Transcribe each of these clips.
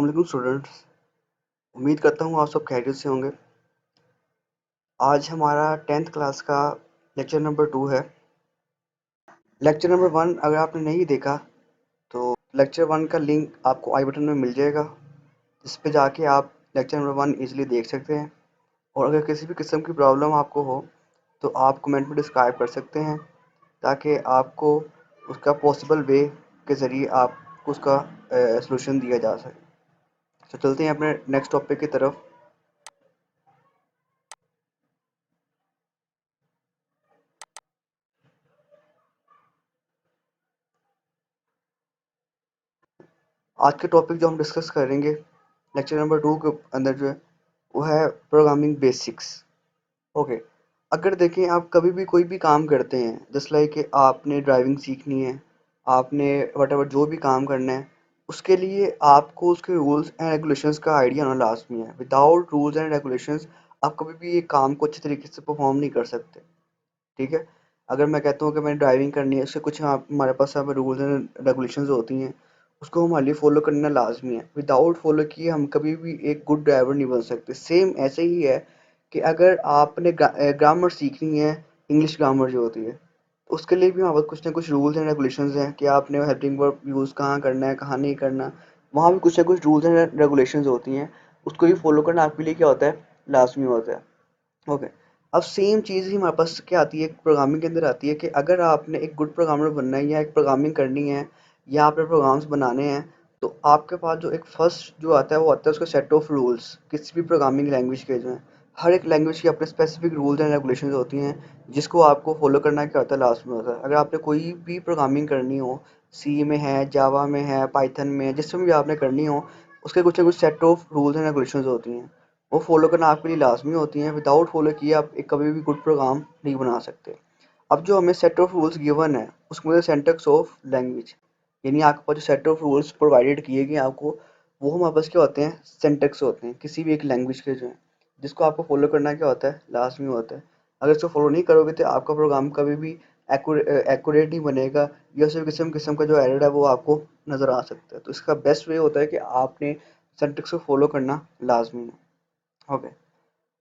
अस्सलाम वालेकुम स्टूडेंट्स। उम्मीद करता हूँ आप सब खैरियत से होंगे। आज हमारा 10th क्लास का लेक्चर नंबर 2 है। लेक्चर नंबर 1 अगर आपने नहीं देखा तो लेक्चर 1 का लिंक आपको आई बटन में मिल जाएगा, जिस पे जाके आप लेक्चर नंबर 1 इजीली देख सकते हैं। और अगर किसी भी किस्म की प्रॉब्लम आपको हो तो आप कमेंट में डिस्क्राइब कर सकते हैं, ताकि आपको उसका पॉसिबल वे के ज़रिए आपको उसका सलूशन दिया जा सके। तो चलते हैं अपने नेक्स्ट टॉपिक की तरफ। आज के टॉपिक जो हम डिस्कस करेंगे लेक्चर नंबर 2 के अंदर जो है वो है प्रोग्रामिंग बेसिक्स। ओके, अगर देखें आप कभी भी कोई भी काम करते हैं, जस्ट लाइक कि आपने ड्राइविंग सीखनी है, आपने वट जो भी काम करना है, उसके लिए आपको उसके रूल्स एंड रेगुलेशंस का आइडिया होना लाजमी है। विदाउट रूल्स एंड रेगुलेशंस आप कभी भी ये काम को अच्छे तरीके से परफॉर्म नहीं कर सकते। ठीक है, अगर मैं कहता हूँ कि मैंने ड्राइविंग करनी है, उससे कुछ हमारे पास हमें रूल्स एंड रेगुलेशंस होती हैं, उसको हमारे लिए फॉलो करना लाजमी है। विदाउट फॉलो किए हम कभी भी एक गुड ड्राइवर नहीं बन सकते। सेम ऐसे ही है कि अगर आपने ग्रामर सीखनी है, इंग्लिश ग्रामर जो होती है, उसके लिए भी हमारे पास कुछ ना कुछ रूल्स एंड रेगुलेशंस हैं कि आपने हेल्पिंग वर्ब यूज़ कहाँ करना है, कहाँ नहीं करना। वहाँ भी कुछ ना कुछ रूल्स एंड रेगुलेशंस होती हैं, उसको भी फॉलो करना आपके लिए क्या होता है, लाजमी होता है। ओके, अब सेम चीज़ ही हमारे पास क्या आती है, प्रोग्रामिंग के अंदर आती है कि अगर आपने एक गुड प्रोग्रामर बनना है या एक प्रोग्रामिंग करनी है या आपने प्रोग्राम्स बनाने हैं, तो आपके पास जो एक फर्स्ट जो आता है वो आता है उसका सेट ऑफ रूल्स। किसी भी प्रोग्रामिंग लैंग्वेज के जो है, हर एक लैंग्वेज की अपने स्पेसिफिक रूल्स एंड रेगुलेशंस होती हैं, जिसको आपको फॉलो करना क्या होता है, लास्ट में होता है। अगर आपने कोई भी प्रोग्रामिंग करनी हो, सी में है, जावा में है, पाइथन में है, जिसमें भी आपने करनी हो, उसके कुछ ना कुछ set of rules and regulations होती हैं, वो फॉलो करना आपके लिए लाजमी होती हैं। विदाउट फॉलो किए आप एक कभी भी गुड प्रोग्राम नहीं बना सकते। अब जो हमें सेट ऑफ रूल्स गिवन है उसमें सिंटैक्स ऑफ लैंग्वेज, यानी आपके पास जो सेट ऑफ रूल्स प्रोवाइडेड किए गए आपको, वो हमारे पास क्या होते हैं, सिंटैक्स होते हैं किसी भी एक लैंग्वेज के जो है, जिसको आपको फॉलो करना क्या होता है, लाजमी होता है। अगर इसको फॉलो नहीं करोगे तो आपका प्रोग्राम कभी भी एक्यूरेट नहीं बनेगा, या सिर्फ किस्म किस्म का जो एरर है वो आपको नज़र आ सकता है। तो इसका बेस्ट वे होता है कि आपने सिंटैक्स को फॉलो करना लाजमी है। ओके,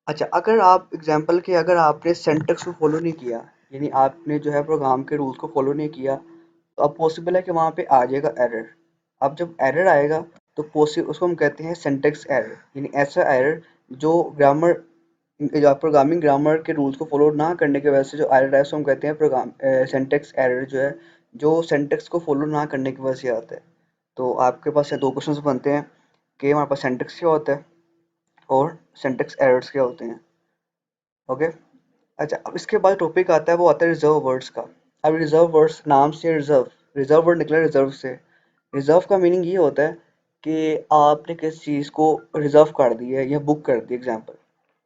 अच्छा, अगर आप एग्जांपल के अगर आपने सिंटैक्स को फॉलो नहीं किया, यानी आपने जो है प्रोग्राम के रूल्स को फॉलो नहीं किया, तो अब पॉसिबल है कि वहाँ पे आ जाएगा एरर। अब जब एरर आएगा तो पॉसिबल उसको हम कहते हैं सिंटैक्स एरर, यानी ऐसा एरर जो ग्रामर या प्रोग्रामिंग ग्रामर के रूल्स को फॉलो ना करने की वजह से जो एरर है, उसको हम कहते हैं प्रोग्राम सिंटैक्स एरर, जो है जो सिंटैक्स को फॉलो ना करने की वजह से आता है। तो आपके पास दो क्वेश्चन बनते हैं कि हमारे पास सिंटैक्स क्या होता है और सिंटैक्स एरर्स क्या होते हैं। ओके, अच्छा, अब इसके बाद टॉपिक आता है, वो आता है रिजर्व वर्ड्स का। अब रिजर्व वर्ड्स, नाम से रिजर्व, रिजर्व वर्ड निकला रिजर्व से। रिजर्व का मीनिंग ये होता है कि आपने किसी चीज़ को रिजर्व कर दी है या बुक कर दी। एग्जाम्पल,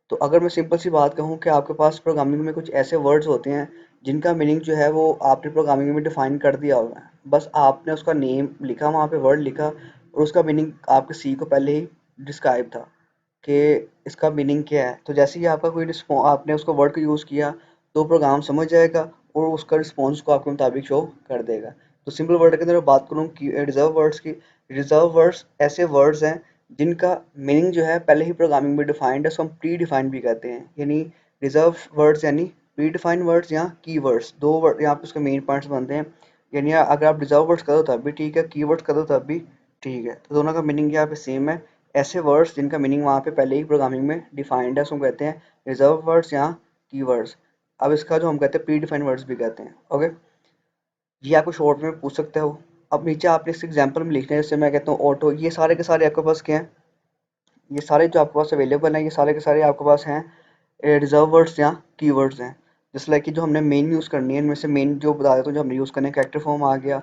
तो अगर मैं सिंपल सी बात कहूँ कि आपके पास प्रोग्रामिंग में कुछ ऐसे वर्ड्स होते हैं जिनका मीनिंग जो है वो आपने प्रोग्रामिंग में डिफाइन कर दिया होगा, बस आपने उसका नेम लिखा, वहाँ पे वर्ड लिखा, और उसका मीनिंग आपके सी को पहले ही डिस्क्राइब था कि इसका मीनिंग क्या है। तो जैसे ही आपका कोई आपने उसका वर्ड को यूज़ किया तो प्रोग्राम समझ जाएगा और उसका रिस्पॉन्स को आपके मुताबिक शो कर देगा। तो सिंपल वर्ड के अंदर बात करूँ कि रिजर्व वर्ड्स की, रिजर्व वर्ड्स ऐसे वर्ड्स हैं जिनका मीनिंग जो है पहले ही प्रोग्रामिंग में डिफाइंड है, उसको हम प्री डिफाइंड भी कहते हैं। यानी रिजर्व वर्ड्स यानी प्री डिफाइंड वर्ड्स या की वर्ड्स, दो वर्ड यहाँ पे उसके मेन पॉइंट्स बनते हैं। यानी अगर आप रिजर्व वर्ड्स कर दो तब भी ठीक है, की वर्ड्स कर दो तब भी ठीक है, तो दोनों का मीनिंग यहाँ पे सेम है। ऐसे वर्ड्स जिनका मीनिंग वहाँ पे पहले ही प्रोग्रामिंग में डिफाइंड है, उसको कहते हैं रिजर्व वर्ड्स या कीवर्ड्स। अब इसका जो हम कहते हैं प्री डिफाइंड वर्ड्स भी कहते हैं। ओके, ये आपको शॉर्ट में पूछ सकते हो। अब नीचे आपने इस एग्जांपल में लिखना है, जैसे मैं कहता हूँ ऑटो, ये सारे के सारे आपके पास क्या हैं, ये सारे जो आपके पास अवेलेबल हैं, ये सारे के सारे आपके पास हैं रिजर्व वर्ड्स या कीवर्ड्स हैं। जैसे लाइक कि जो हमने मेन यूज़ करनी है, इनमें से मेन जो बता देता हूँ जो हमने यूज़ करना है, कैरेक्टर फॉर्म आ गया।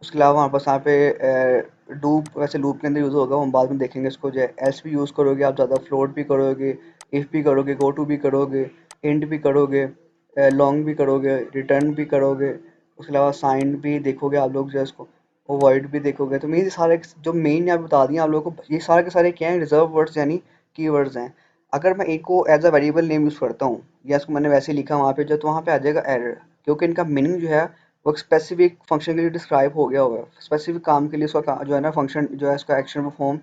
उसके अलावा हमारे पास यहाँ पे लूप, वैसे लूप के अंदर यूज़ होगा, हम बाद में देखेंगे इसको। जो है एल्स भी यूज़ करोगे आप ज़्यादा, फ्लोट भी करोगे, इफ़ भी करोगे, गो टू भी करोगे, इंट भी करोगे, लॉन्ग भी करोगे, रिटर्न भी करोगे। उसके अलावा साइन भी देखोगे आप लोग, जो है इसको अवॉइड भी देखोगे। तो मेन सारे जो मेन यहाँ बता दिए आप लोगों को, ये सारे के सारे क्या हैं, रिजर्व वर्ड्स यानी कीवर्ड्स हैं। अगर मैं एक को as a variable name use करता हूँ या इसको मैंने वैसे लिखा वहाँ पे, जो तो वहाँ पे आ जाएगा एरर, क्योंकि इनका मीनिंग जो है वो एक स्पेसिफिक फंक्शन के लिए डिस्क्राइब हो गया होगा, स्पेसिफिक काम के लिए उसका जो है ना फंक्शन जो है इसका एक्शन परफॉर्म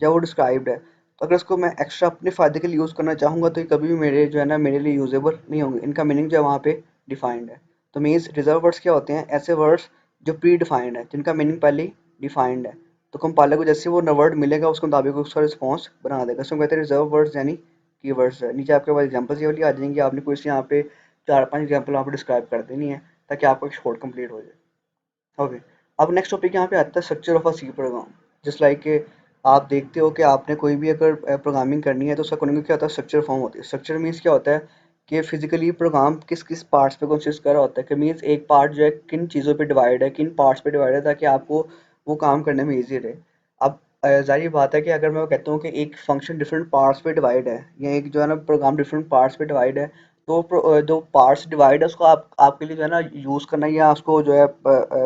या वो डिस्क्राइब्ड है, तो अगर इसको मैं एक्स्ट्रा अपने फ़ायदे के लिए यूज़ करना चाहूँगा तो ये कभी भी मेरे जो है ना मेरे लिए यूजेबल नहीं होंगे, इनका मीनिंग जो है वहाँ पे डिफाइंड है। तो मीन्स रिजर्व वर्ड्स क्या होते हैं? ऐसे वर्ड्स जो प्री डिफाइंड है, जिनका मीनिंग पहले ही डिफाइंड है, तो कंपाइलर को जैसे वो वर्ड मिलेगा उसके मुताबिक उसका रिस्पॉन्स बना देगा। इसको कहते हैं रिजर्व वर्ड्स यानी कीवर्ड्स है। नीचे आपके पास एग्जांपल्स ये वाली आ जाएंगी, आपने कुछ यहाँ पे 4-5 एग्जांपल वहाँ पे डिस्क्राइब कर देनी है ताकि आपको एक शॉर्ट कंप्लीट हो जाए। ओके, अब नेक्स्ट टॉपिक यहाँ पे आता है structure of a C program. Just like के आप देखते हो कि आपने कोई भी अगर प्रोग्रामिंग करनी है तो उसका कोडिंग क्या होता है? स्ट्रक्चर फॉर्म होती है। स्ट्रक्चर मीन्स क्या होता है कि फिजिकली प्रोग्राम किस किस पार्ट्स पे कंसिस्ट कर रहा होता है, कि मीन्स एक पार्ट जो है किन चीज़ों पे डिवाइड है, किन पार्ट्स पे डिवाइड है, ताकि आपको वो काम करने में ईजी रहे। अब जाहिर बात है कि अगर मैं कहता हूँ कि एक फंक्शन डिफरेंट पार्ट्स पे डिवाइड है या एक जो है ना प्रोग्राम डिफरेंट पार्ट्स पे डिवाइड है, तो जो पार्ट्स डिवाइड है उसको आप आपके लिए जो है ना यूज़ करना या उसको जो है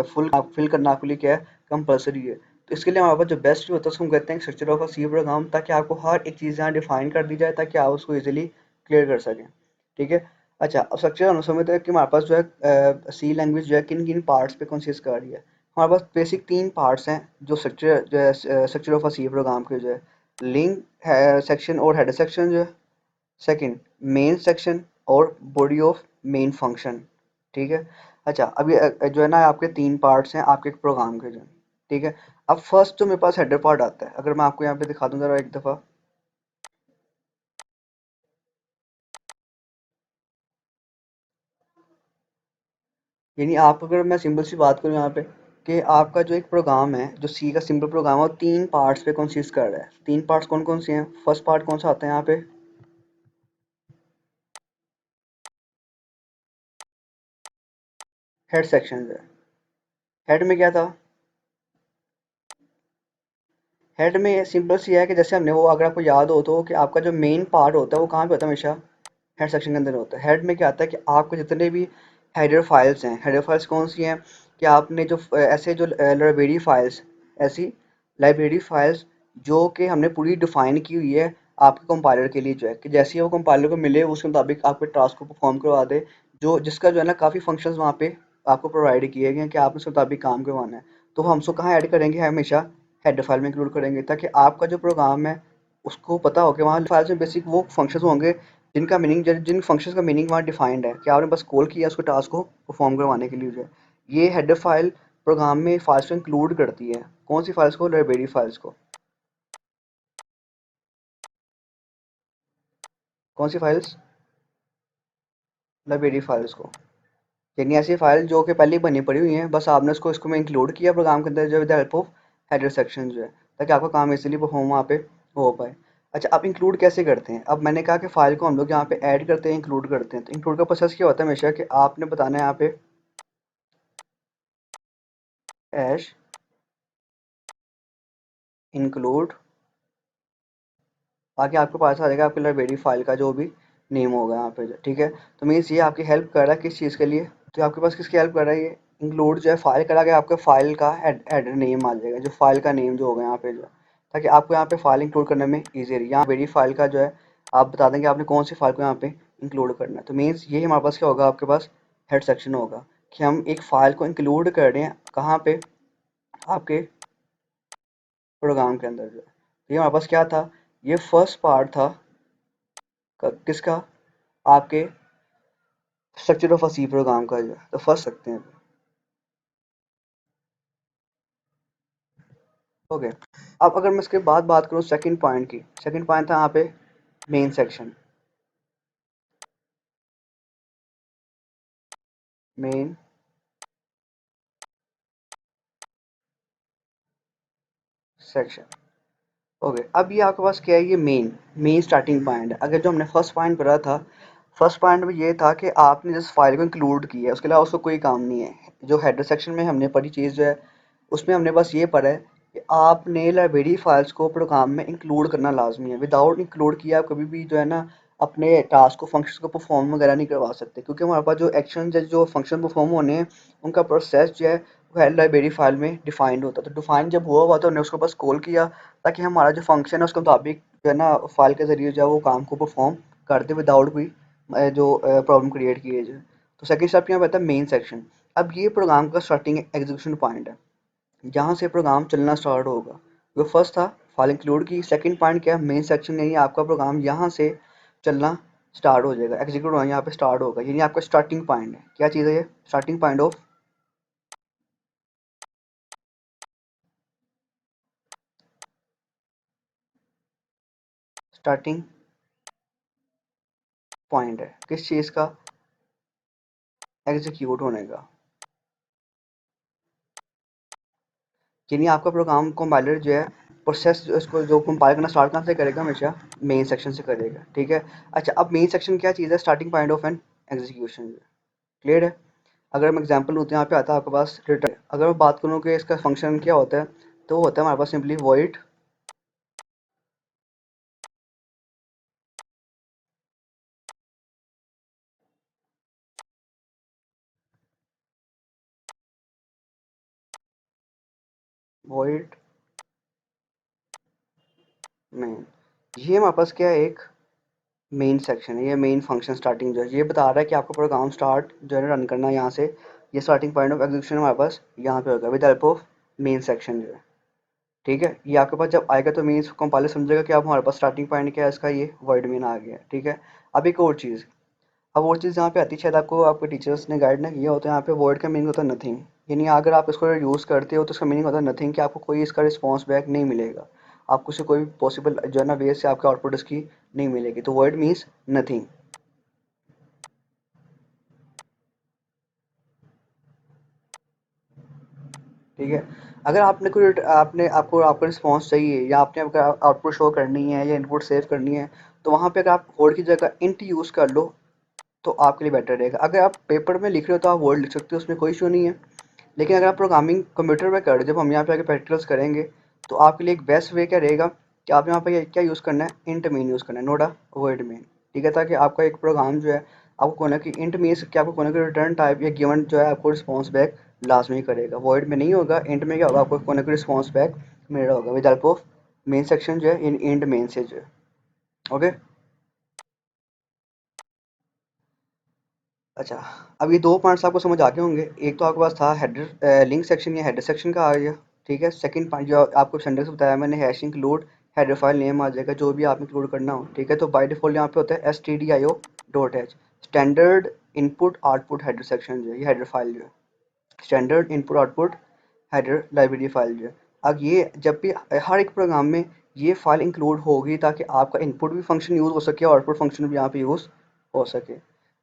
फुल फिल करना आपके लिए क्या है? कंपलसरी है। तो इसके लिए हमारे पास जो बेस्ट होता है उसको हम कहते हैं structure of a C program, ताकि आपको हर एक चीज़ यहाँ डिफाइन कर दी जाए ताकि आप उसको इजीली क्लियर कर सकें। ठीक है। अच्छा, अब स्ट्रक्चर हम समझते हैं कि हमारे पास जो है सी लैंग्वेज जो है किन किन पार्ट्स पे कंसिस्ट कर रही है। हमारे पास बेसिक 3 पार्ट्स हैं जो स्ट्रक्चर जो है structure of a C program के जो है लिंक है सेक्शन और हेडर सेक्शन जो है, सेकंड मेन सेक्शन और बॉडी ऑफ मेन फंक्शन। ठीक है। अच्छा, अब ये जो है ना आपके 3 पार्ट्स हैं आपके एक प्रोग्राम के जो। ठीक है। अब फर्स्ट जो मेरे पास हेडर पार्ट आता है, अगर मैं आपको यहाँ पे दिखा दूँ ज़रा एक दफ़ा, यानी आप अगर मैं सिंपल सी बात करूँ यहाँ पे कि आपका जो एक प्रोग्राम है जो सी का सिंपल प्रोग्राम है वो 3 पार्ट्स पे कंसिस्ट कर रहा है। 3 पार्ट्स कौन कौन से हैं? फर्स्ट पार्ट कौन सा आता है यहाँ पे? हेड सेक्शन है। हेड में क्या था? हेड में सिंपल सी है कि जैसे हमने वो, अगर आपको याद हो तो, कि आपका जो मेन पार्ट होता है वो कहाँ पे होता है? हमेशा हेड सेक्शन के अंदर होता है। हेड में क्या आता है कि आपके जितने भी हेडर फाइल्स हैं, हेडर फाइल्स कौन सी हैं कि आपने जो ऐसे जो लाइब्रेरी फाइल्स, ऐसी लाइब्रेरी फाइल्स जो कि हमने पूरी डिफाइन की हुई है आपके कंपाइलर के लिए, जो है कि जैसे ही वो कंपाइलर को मिले उसके मुताबिक आपके टास्क को परफॉर्म करवा दे, जो जिसका जो है ना काफ़ी फंक्शंस वहाँ पे आपको प्रोवाइड किए गए हैं कि आपने उसके मुताबिक काम करवाना है। तो हम उसको कहाँ ऐड करेंगे? हमेशा हेडर फाइल में इंक्लूड करेंगे ताकि आपका जो प्रोग्राम है उसको पता हो कि वहाँ फाइल्स में बेसिक वो फंक्शंस होंगे जिनका मीनिंग, जिन फंक्शंस का मीनिंग वहाँ डिफाइंड है कि आपने बस कॉल किया उसको टास्क को परफॉर्म करवाने के लिए जो है। ये हेडर फाइल प्रोग्राम में फाइल्स को इंक्लूड करती है। कौन सी फाइल्स को? लाइब्रेरी फाइल्स को। कौन सी फाइल्स? लाइब्रेरी फाइल्स को। यानी ऐसी फाइल जो कि पहले ही बनी पड़ी हुई हैं, बस आपने उसको इसको में इंक्लूड किया प्रोग्राम के अंदर जो with the help of header section जो है, ताकि आपका काम इजीली परफॉर्म वहाँ पे हो पाए। अच्छा, आप इंक्लूड कैसे करते हैं? अब मैंने कहा कि फाइल को हम लोग यहाँ पे ऐड करते हैं, इंक्लूड करते हैं। तो इंक्लूड का प्रोसेस क्या होता है? हमेशा कि आपने बताना है यहाँ पे ऐश इंक्लूड, ताकि आपको पता चलेगा आपकी लाइब्रेरी फाइल का जो भी नेम होगा यहाँ पे जो। ठीक है। तो मीन्स ये आपकी हेल्प कर रहा है किस चीज़ के लिए? तो आपके पास किसकी हेल्प कर रहा है ये? इंक्लूड जो है फाइल करा के आपके फाइल का हेडर नेम आ जाएगा, जो फाइल का नेम जो होगा यहाँ पे जो, ताकि आपको यहाँ पे फाइल इंक्लूड करने में ईजी रहे। यहाँ वेरी फाइल का जो है आप बता देंगे आपने कौन सी फाइल को यहाँ पे इंक्लूड करना है। तो मीन्स ये हमारे पास क्या होगा? आपके पास हेड सेक्शन होगा कि हम एक फाइल को इंक्लूड कर रहे हैं कहाँ पे? आपके प्रोग्राम के अंदर जो है। तो ये हमारे पास क्या था? ये फर्स्ट पार्ट था किसका? आपके structure of a C program का जो है। तो फर्स्ट सकते हैं। ओके। अब अगर मैं इसके बाद बात करूँ सेकंड पॉइंट की, सेकंड पॉइंट था यहाँ पे main section. Main section. Okay, अब ये आपके पास क्या है? ये मेन मेन स्टार्टिंग पॉइंट है। अगर जो हमने फर्स्ट पॉइंट पढ़ा था, फर्स्ट पॉइंट में ये था कि आपने जिस फाइल को इंक्लूड किया है उसके अलावा उसको कोई काम नहीं है। जो हेडर सेक्शन में हमने पढ़ी चीज़ जो है उसमें हमने बस ये पढ़ा है कि आपने लाइब्रेरी फाइल्स को प्रोग्राम में इंक्लूड करना लाजमी है। विदाउट इंक्लूड किया आप कभी भी जो है ना अपने टास्क को, फंक्शन को परफॉर्म वगैरह नहीं करवा सकते, क्योंकि हमारे पास जो एक्शन जो फंक्शन परफॉर्म होने हैं उनका प्रोसेस जो है वो है लाइब्रेरी फाइल में डिफाइंड होता है। तो डिफाइन जब हुआ हुआ तो हमने उसको बस कॉल किया ताकि हमारा जो फंक्शन है उसके मुताबिक जो है ना फाइल के ज़रिए जो है वो काम को परफॉर्म कर दे विदाउट कोई जो प्रॉब्लम क्रिएट किए जाए। तो सेकंड स्टेप यहाँ पे आता है मेन सेक्शन। अब ये प्रोग्राम का स्टार्टिंग एग्जीक्यूशन पॉइंट है, जहाँ से प्रोग्राम चलना स्टार्ट होगा। वो फर्स्ट था फाइल इंक्लूड की। सेकंड पॉइंट क्या है, मेन सेक्शन, यानी आपका प्रोग्राम यहाँ से चलना स्टार्ट हो जाएगा, एग्जीक्यूट होना यहाँ पे स्टार्ट होगा, यानी आपका स्टार्टिंग पॉइंट है। क्या चीज़ है ये? Starting point of starting point है किस चीज़ का? एग्जीक्यूट होने का। यानी आपका प्रोग्राम कंपाइलर जो है प्रोसेस इसको जो कंपाइल करना स्टार्ट कहाँ से करेगा? हमेशा मेन सेक्शन से करेगा, ठीक है। अच्छा, अब मेन सेक्शन क्या चीज़ है? Starting point of an execution. Clear है? अगर हम एग्जांपल होते हैं, यहाँ पे आता है आपके पास रिटर्न। अगर मैं बात करूँ कि इसका फंक्शन क्या होता है, तो वो होता है हमारे पास सिंपली वॉइड वॉइड मेन। ये हमारे पास क्या है? एक मेन सेक्शन है, ये मेन फंक्शन स्टार्टिंग जो है ये बता रहा है कि आपका प्रोग्राम स्टार्ट जो है रन करना है यहाँ से। ये स्टार्टिंग पॉइंट ऑफ एग्जीक्यूशन हमारे पास यहाँ पे होगा with help of main section जो है, ठीक है। ये आपके पास जब आएगा तो मीन्स कंपाइलर समझेगा कि आप हमारे पास स्टार्टिंग पॉइंट क्या है इसका, ये वर्ड मेन आ गया, ठीक है। अब एक और चीज़, अब और चीज़ यहाँ पे आती है, शायद आपको आपके टीचर्स ने गाइड ना किया होता है। यहाँ पे वर्ड का मीनिंग होता है नथिंग, यानी अगर आप इसको यूज़ करते हो तो इसका मीनिंग होता है नथिंग, कि आपको कोई इसका रिस्पॉन्स बैक नहीं मिलेगा, आपको से कोई पॉसिबल जो है ना वे से आपके आउटपुट इसकी नहीं मिलेगी। तो वर्ड मीन्स नथिंग, ठीक है। अगर आपने कोई आपने आपको आपका रिस्पॉन्स चाहिए, या आपने अगर आउटपुट शो करनी है या इनपुट सेव करनी है, तो वहाँ पे अगर आप वर्ड की जगह इंट यूज़ कर लो तो आपके लिए बेटर रहेगा। अगर आप पेपर में लिख रहे हो तो आप वर्ड लिख सकते हो, उसमें कोई इशू नहीं है। लेकिन अगर आप प्रोग्रामिंग कंप्यूटर पे कर रहे हो, जब हम यहाँ पे आके प्रैक्टिकल्स करेंगे, तो आपके लिए एक बेस्ट वे क्या रहेगा कि आप यहाँ पे क्या यूज़ करना है? इंट मेन यूज़ करना है, नोट अ वर्ड मेन, ठीक है। ताकि आपका एक प्रोग्राम जो है आपको कोई ना कि इंट मीन्स कि आपको कोई ना कोई रिटर्न टाइप या गिवन जो है आपको रिस्पॉन्स बैक लाजमी करेगा। वर्ड में नहीं होगा, इंट में क्या होगा? आपको कोई ना कोई रिस्पॉन्स बैक मिल रहा होगा with help of main section जो है इन इंट मेन से जो है। ओके। अच्छा, अब ये दो पॉइंट्स आपको समझ आ गए होंगे। एक तो आपके पास था हेडर लिंक सेक्शन या हेडर सेक्शन का आ गया, ठीक है। सेकंड पॉइंट जो आपको सिंटेक्स बताया मैंने, hash include header file name आ जाएगा जो भी आप इंक्लूड करना हो, ठीक है। तो बाय डिफॉल्ट यहाँ पे होता है stdio.h, standard input output header section जो है, ये हेडर फाइल जो है standard input output header library file जो है। अब ये जब भी हर एक प्रोग्राम में ये फाइल इंक्लूड होगी ताकि आपका इनपुट भी फंक्शन यूज़ हो सके और आउटपुट फंक्शन भी यहाँ पे यूज़ हो सके।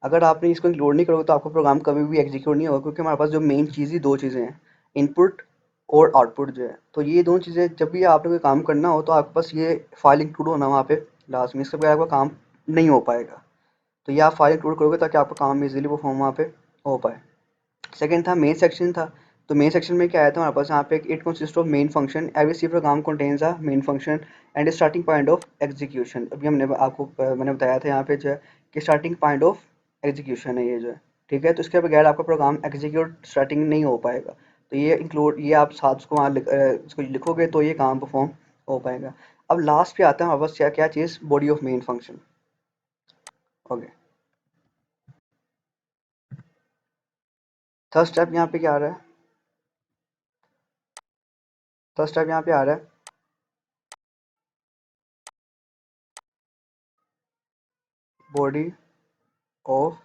अगर आपने इसको इंक्लूड नहीं करोगे तो आपका प्रोग्राम कभी भी एग्जीक्यूट नहीं होगा, क्योंकि हमारे पास जो मेन चीज़ ही दो चीज़ें हैं, इनपुट और आउटपुट जो है। तो ये दोनों चीज़ें जब भी आपने कोई काम करना हो तो आपके पास ये फाइल इंक्लूड होना वहाँ पे लाजमी, इसके बगैर आपका काम नहीं हो पाएगा। तो ये आप फाइल इंक्लूड करोगे ताकि आपका काम इजीली परफॉर्म वहाँ पे हो पाए। सेकंड था मेन सेक्शन था। तो मेन सेक्शन में क्या आया था हमारे पास यहाँ पे, it consist of main function, every C program contains a main function and starting point of execution. अभी हमने आपको मैंने बताया था यहाँ पे जो है कि स्टार्टिंग पॉइंट ऑफ एग्जीक्यूशन है ये जो है, ठीक है। तो इसके बगैर आपका प्रोग्राम एग्जीक्यूट स्टार्टिंग नहीं हो पाएगा। तो ये इंक्लूड, ये आप साथ उसको वहाँ इसको लिखोगे तो ये काम परफॉर्म हो पाएगा। अब लास्ट पे आता है हमारे पास क्या क्या चीज़? Body of main function. Okay, third step यहाँ पे क्या आ रहा है? थर्ड स्टेप यहाँ पे आ रहा है body of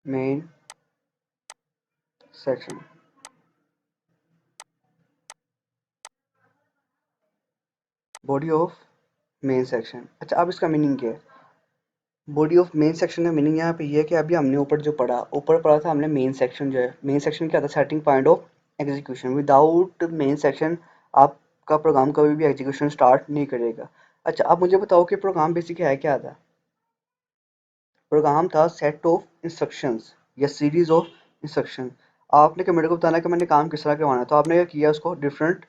main section. Body of main section. अच्छा, अब इसका मीनिंग क्या है? बॉडी ऑफ मेन सेक्शन का मीनिंग यहाँ पे ये है कि अभी हमने ऊपर पढ़ा था हमने मेन सेक्शन जो है, मेन सेक्शन क्या था? Setting point of execution. Without main section आपका प्रोग्राम कभी भी एग्जीक्यूशन स्टार्ट नहीं करेगा। अच्छा, अब मुझे बताओ कि प्रोग्राम बेसिक है क्या था? प्रोग्राम था सेट ऑफ इंस्ट्रक्शंस या सीरीज ऑफ इंस्ट्रक्शन। आपने कंप्यूटर को बताना कि मैंने काम किस तरह करवाना है, तो आपने क्या किया? उसको डिफरेंट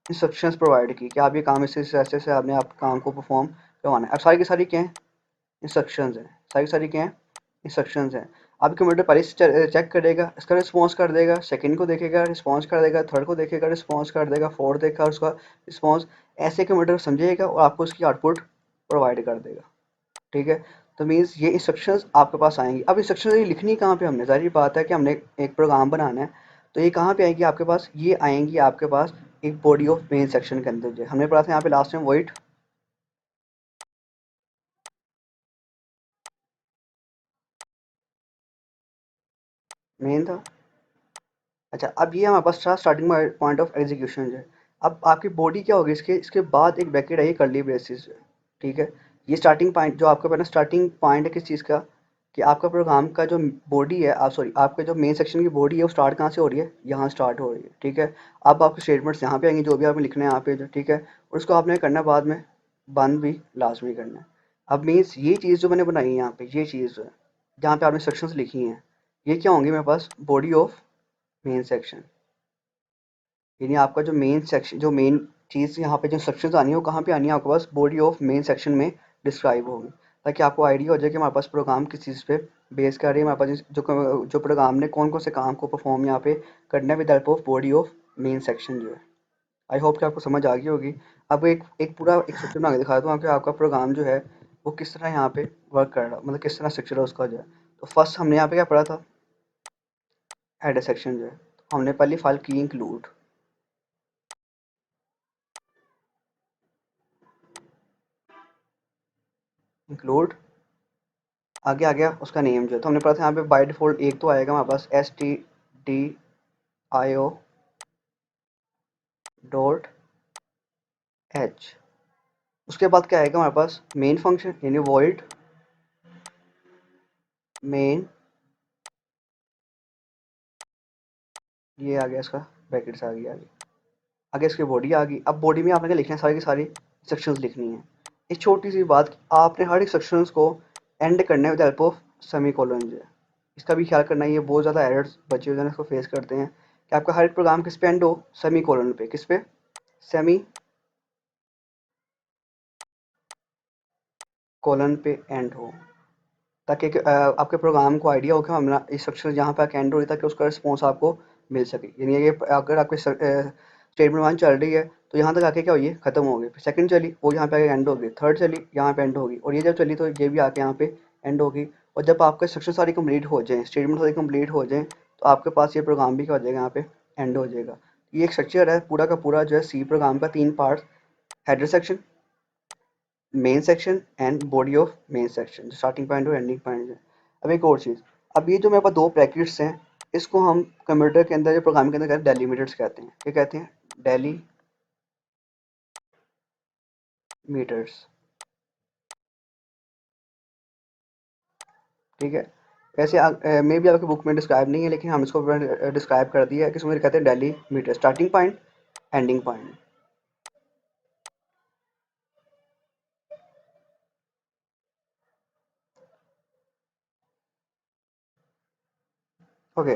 इंस्ट्रक्शंस प्रोवाइड की कि आप ये काम ऐसे ऐसे आपने आप काम को परफॉर्म करवाना है। अब सारी की सारी क्या है? इंस्ट्रक्शंस हैं। सारी सारी क्या हैं? इंस्ट्रक्शंस हैं। अब कंप्यूटर पहले से चेक करेगा, इसका रिस्पॉन्स कर देगा, सेकंड को देखेगा, रिस्पॉन्स कर देगा, थर्ड को देखेगा, रिस्पॉन्स कर देगा, फोर्थ देखा उसका रिस्पॉन्स, ऐसे कंप्यूटर समझेगा और आपको उसकी आउटपुट प्रोवाइड कर देगा, ठीक है। तो मीन्स ये इंस्ट्रक्शंस आपके पास आएंगी। अब इंस्ट्रक्शंस ये लिखनी कहाँ पे? हमने, ज़ाहिर बात है कि हमने एक प्रोग्राम बनाना है, तो ये कहाँ पे आएगी आपके पास, ये आएंगी आपके पास एक बॉडी ऑफ मेन सेक्शन के अंदर। जो हमने पढ़ा था यहाँ पे लास्ट में वॉइड मेन था। अच्छा, अब ये हमारे पास था स्टार्टिंग पॉइंट ऑफ एग्जीक्यूशन जो है। अब आपकी बॉडी क्या होगी, इसके बाद एक ब्रैकेट है, ये कर्ली ब्रेसेस है, ठीक है। ये स्टार्टिंग पॉइंट जो आपका पहले स्टार्टिंग पॉइंट है किस चीज़ का, कि आपका प्रोग्राम का जो बॉडी है, आप सॉरी आपके जो मेन सेक्शन की बॉडी है वो स्टार्ट कहाँ से हो रही है, यहाँ स्टार्ट हो रही है, ठीक है। अब आपके स्टेटमेंट्स यहाँ पे आएंगे, जो भी आपने लिखना है यहाँ पे जो, ठीक है, और उसको आपने करना है बाद में बंद भी लाजमी करना है। अब मीन्स ये चीज़ जो मैंने बनाई है यहाँ पे, ये चीज़ जो है जहाँ पे आपने सेक्शंस लिखी हैं, ये क्या होंगी मेरे पास, बॉडी ऑफ मेन सेक्शन। यानी आपका जो मेन सेक्शन, जो मेन चीज़ यहाँ पे जो इंस्ट्रक्शंस आनी है वो कहाँ पे आनी है आपके पास, बॉडी ऑफ मेन सेक्शन में डिस्क्राइब होगी, ताकि आपको आइडिया हो जाए कि हमारे पास प्रोग्राम किस चीज़ पे बेस कर रही है, हमारे पास जो प्रोग्राम ने कौन कौन से काम को परफॉर्म यहाँ पे करना है with help of body of main section जो है। आई होप कि आपको समझ आ गई होगी। अब एक एक पूरा एक स्ट्रक्चर बना के दिखा दूँ कि आपका प्रोग्राम जो है वो किस तरह यहाँ पे वर्क कर रहा है, मतलब किस तरह स्ट्रक्चर है उसका जो है। तो फर्स्ट हमने यहाँ पे क्या पढ़ा था, हेडर सेक्शन जो है, तो हमने पहली फाइल की इंक्लूड आगे आ गया उसका नेम जो है, तो हमने पढ़ा था यहाँ पे बाय डिफ़ॉल्ट एक तो आएगा हमारे पास stdio डॉट एच। उसके बाद क्या आएगा हमारे पास, मेन फंक्शन यानी वॉइड मेन, ये आ गया इसका ब्रैकेट्स आ गई आगे, आगे इसकी बॉडी आ गई। अब बॉडी में आपने क्या लिखना है, सारी की सारी सेक्शंस लिखनी है। एक छोटी सी बात, आपने हर एक सेक्शंस को एंड करना है with help of semi colon जो है, इसका भी ख्याल करना है। ये बहुत ज़्यादा एरर्स बच्चे जो है इसको फेस करते हैं कि आपका हर एक प्रोग्राम किस पे एंड हो, सेमी कॉलन पे, किस पे, सेमी कॉलन पे एंड हो, ताकि आपके प्रोग्राम को आइडिया हो कि हमारा इस स्ट्रक्चर जहाँ पे एंड हो रही है, ताकि उसका रिस्पॉन्स आपको मिल सके। यानी ये अगर आपकी स्टेटमेंट वन चल रही है तो यहाँ तक आके क्या हुई है, खत्म हो गई, फिर सेकंड चली वो यहाँ पे आके एंड होगी, थर्ड चली यहाँ पे एंड होगी, और ये जब चली तो ये भी आके यहाँ पे एंड होगी। और जब आपके स्ट्रक्चर सारी कंप्लीट हो जाए, स्टेटमेंट सारी कंप्लीट हो जाए, तो आपके पास ये प्रोग्राम भी क्या हो जाएगा, यहाँ पे एंड हो जाएगा। ये एक स्ट्रक्चर है पूरा का पूरा जो है सी प्रोग्राम का, तीन part, header section, main section and body of main section, starting point और एंडिंग पॉइंट है। अब एक और चीज़, अब ये जो मेरे पास दो ब्रैकेट्स हैं, इसको हम कंप्यूटर के अंदर या प्रोग्राम के अंदर कहते हैं डेलीमीटर्स कहते हैं। क्या कहते हैं, डेलीमीटर्स, ठीक है। वैसे मे भी आपकी बुक में डिस्क्राइब नहीं है, लेकिन हम इसको डिस्क्राइब कर दिया है कि इसमें कहते हैं delimiter, starting point ending point. Okay,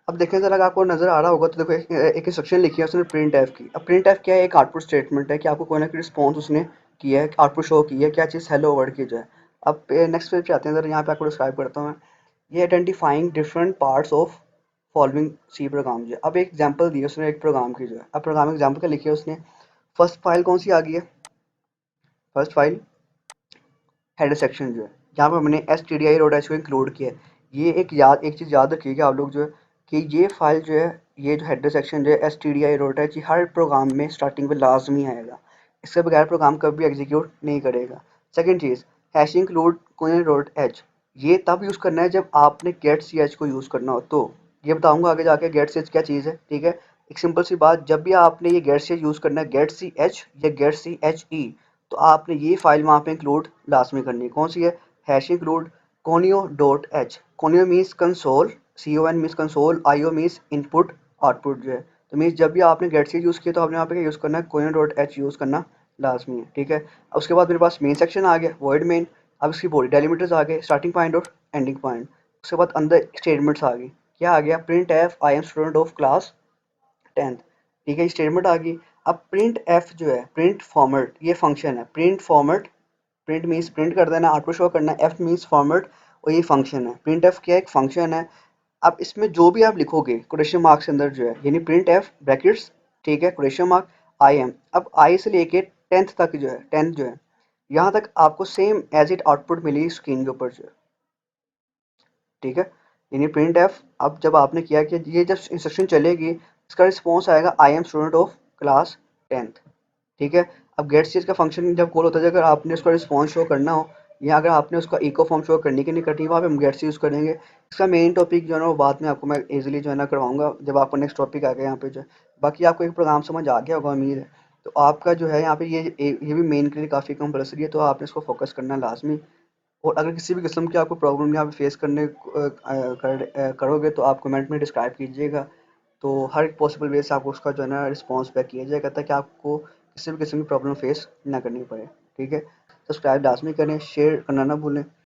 अब देखें ज़रा, आपको नज़र आ रहा होगा तो देखो एक इंस्ट्रक्शन लिखी है उसने प्रिंट एफ की। अब प्रिंट एफ क्या है, एक आउटपुट स्टेटमेंट है कि आपको कोई ना कोई रिस्पॉन्स उसने किया है, आउटपुट शो की है, क्या चीज़, हेलो वर्ड की जो है। अब नेक्स्ट पेज पे आते हैं, ज़रा यहाँ पे आपको डिस्क्राइब करता हूँ मैं। ये identifying different parts of following C program जो है। अब एक एग्जांपल दी है उसने एक प्रोग्राम की जो है। अब प्रोग्राम एग्जांपल क्या लिखी है उसने, फर्स्ट फाइल कौन सी आ गई है, फर्स्ट फाइल हेडर सेक्शन जो है, जहाँ पर मैंने S T D I road H को इंक्लूड किया है। ये एक चीज़ याद रखिएगा आप लोग जो है, कि ये फाइल जो है, ये जो हेडर सेक्शन जो है S T D I road H, हर प्रोग्राम में स्टार्टिंग पे लाजमी आएगा, इसके बगैर प्रोग्राम कभी एग्जीक्यूट नहीं करेगा। सेकेंड चीज़, हैश इंक्लूड कोइन रोड एच, ये तब यूज़ करना है जब आपने गेट सी एच को यूज़ करना हो, तो ये बताऊंगा आगे जाके गेट सी एच क्या चीज़ है, ठीक है। एक सिंपल सी बात, जब भी आपने ये गेट सी एच यूज़ करना है, गेट सी एच या गेट सी एच ई, तो आपने ये फाइल वहाँ पे इंक्लूड लाजमी करनी है। कौन सी है, hash include conio dot h, conio means console, C O N means console, I O means input output जो है। तो मीन्स जब भी आपने गेट से यूज़ किया तो आपने यहाँ पे क्या यूज़ करना है, conio डॉट एच यूज़ करना लाजमी है, ठीक है। अब उसके बाद मेरे पास मेन सेक्शन आ गया, वर्ड मेन। अब इसकी बॉडी डेलीमीटर्स आ गए, स्टार्टिंग पॉइंट और एंडिंग पॉइंट। उसके बाद अंदर स्टेटमेंट्स आ गई, क्या आ गया, print F I am student of class 10th, ठीक है, स्टेटमेंट आ गई। अब प्रिंट एफ जो है, प्रिंट फॉर्मेट, ये फंक्शन है, print format, print means print कर देना, आउटपुट शो करना, एफ मीन्स फॉर्मेट, और ये फंक्शन है। प्रिंट एफ क्या है, एक फंक्शन है। अब इसमें जो भी आप लिखोगे कोटेशन मार्क्स के अंदर जो है, यानी प्रिंट एफ ब्रैकेट्स, ठीक है, कोटेशन मार्क आई एम, अब आई से लेके 10th तक जो है, 10th जो है, यहाँ तक आपको सेम एज इट आउटपुट मिली स्क्रीन के ऊपर जो है, ठीक है। यानी प्रिंट एफ, अब जब आपने किया कि ये जब इंस्ट्रक्शन चलेगी, इसका रिस्पॉन्स आएगा I am student of class 10th। ठीक है। अब गेट चीज़ का फंक्शन जब कॉल होता है, अगर आपने उसका रिस्पॉन्स शो करना हो या अगर आपने उसका इको फॉर्म शो करनी कि नहीं करनी, वहाँ पे हम गेट्स यूज़ करेंगे। इसका मेन टॉपिक जो है ना वो बाद में आपको मैं इजीली जो है ना करवाऊंगा, जब आपको नेक्स्ट टॉपिक आ गया यहाँ पे जो है। बाकी आपको एक प्रोग्राम समझ आ गया होगा उम्मीद है। तो आपका जो है यहाँ पे ये भी मेन के लिए काफ़ी कंपलसरी है, तो आपने इसको फोकस करना है लाजमी। और अगर किसी भी किस्म की आपको प्रॉब्लम यहाँ पे फेस करोगे तो आप कमेंट में डिस्क्राइब कीजिएगा। तो हर एक पॉसिबल वे से आपको उसका जो है ना रिस्पॉन्स बैक किया जाएगा, ताकि आपको किसी भी किस्म की प्रॉब्लम फेस ना करनी पड़े। ठीक है। सब्सक्राइब लाजमी करें, शेयर करना ना भूलें।